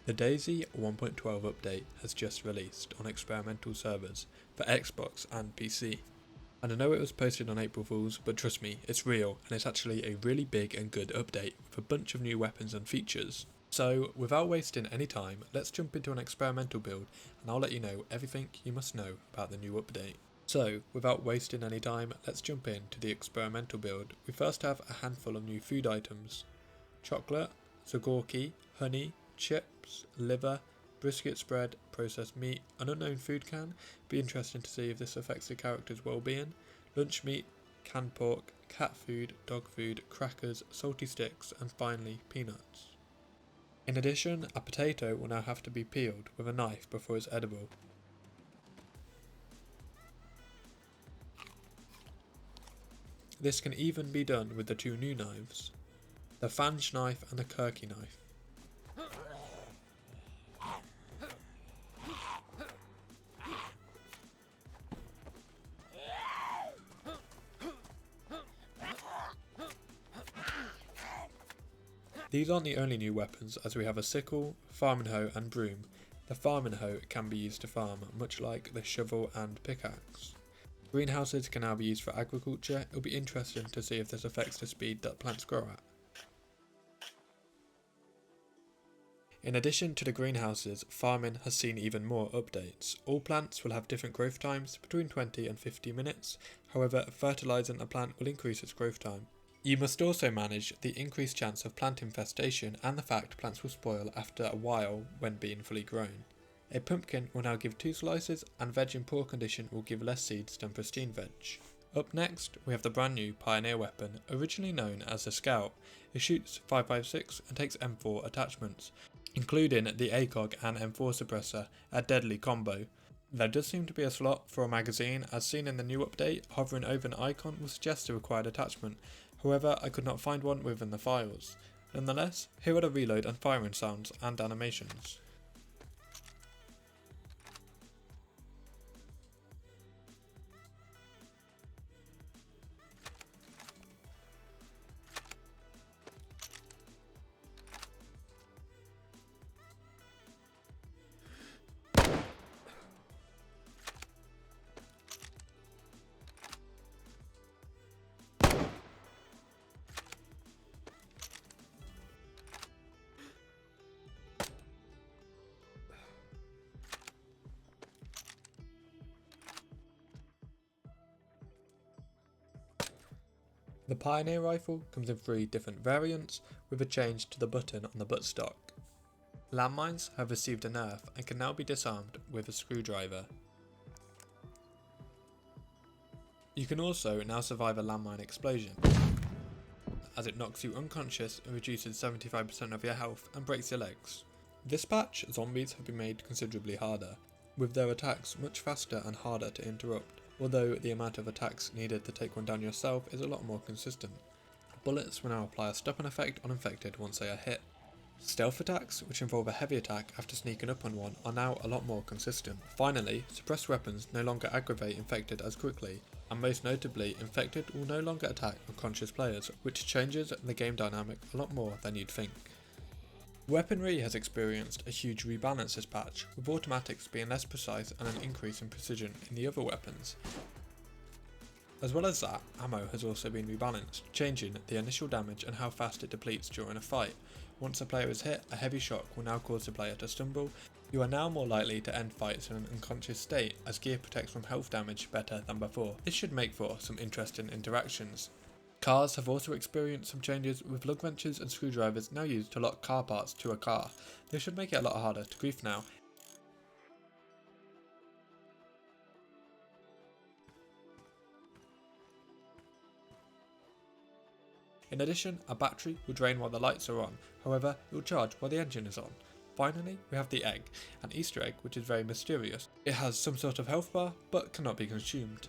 The DayZ 1.12 update has just released on experimental servers for Xbox and PC. And I know it was posted on April Fools, but trust me, it's real and it's actually a really big and good update with a bunch of new weapons and features. So without wasting any time, let's jump into an experimental build and I'll let you know everything you must know about the new update. So without wasting any time, let's jump into the experimental build. We first have a handful of new food items: chocolate, zagorki, honey, chips, liver, brisket spread, processed meat, an unknown food can. Be interesting to see if this affects the character's well-being. Lunch meat, canned pork, cat food, dog food, crackers, salty sticks, and finally peanuts. In addition, a potato will now have to be peeled with a knife before it's edible. This can even be done with the two new knives, the Fange knife and the Kirky knife. These aren't the only new weapons, as we have a sickle, farming hoe and broom. The farming hoe can be used to farm, much like the shovel and pickaxe. Greenhouses can now be used for agriculture. It'll be interesting to see if this affects the speed that plants grow at. In addition to the greenhouses, farming has seen even more updates. All plants will have different growth times, between 20 and 50 minutes. However, fertilising a plant will increase its growth time. You must also manage the increased chance of plant infestation and the fact plants will spoil after a while when being fully grown. A pumpkin will now give 2 slices, and veg in poor condition will give less seeds than pristine veg. Up next, we have the brand new Pioneer weapon, originally known as the Scout. It shoots 5.56 and takes M4 attachments, including the ACOG and M4 suppressor, a deadly combo. There does seem to be a slot for a magazine, as seen in the new update. Hovering over an icon will suggest the required attachment. However, I could not find one within the files. Nonetheless, here are the reload and firing sounds and animations. The Pioneer rifle comes in 3 different variants, with a change to the button on the buttstock. Landmines have received a nerf and can now be disarmed with a screwdriver. You can also now survive a landmine explosion, as it knocks you unconscious and reduces 75% of your health and breaks your legs. This patch, zombies have been made considerably harder, with their attacks much faster and harder to interrupt, although the amount of attacks needed to take one down yourself is a lot more consistent. Bullets will now apply a stun effect on infected once they are hit. Stealth attacks, which involve a heavy attack after sneaking up on one, are now a lot more consistent. Finally, suppressed weapons no longer aggravate infected as quickly, and most notably, infected will no longer attack unconscious players, which changes the game dynamic a lot more than you'd think. Weaponry has experienced a huge rebalance this patch, with automatics being less precise and an increase in precision in the other weapons. As well as that, ammo has also been rebalanced, changing the initial damage and how fast it depletes during a fight. Once a player is hit, a heavy shock will now cause the player to stumble. You are now more likely to end fights in an unconscious state, as gear protects from health damage better than before. This should make for some interesting interactions. Cars have also experienced some changes, with lug wrenches and screwdrivers now used to lock car parts to a car. This should make it a lot harder to grief now. In addition, a battery will drain while the lights are on, however it will charge while the engine is on. Finally, we have the egg, an Easter egg which is very mysterious. It has some sort of health bar, but cannot be consumed.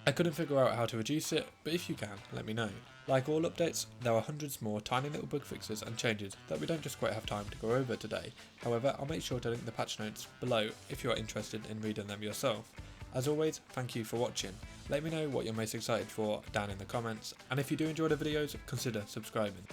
I couldn't figure out how to reduce it, but if you can, let me know. Like all updates, there are hundreds more tiny little bug fixes and changes that we don't just quite have time to go over today. However, I'll make sure to link the patch notes below if you are interested in reading them yourself. As always, thank you for watching. Let me know what you're most excited for down in the comments, and if you do enjoy the videos, consider subscribing.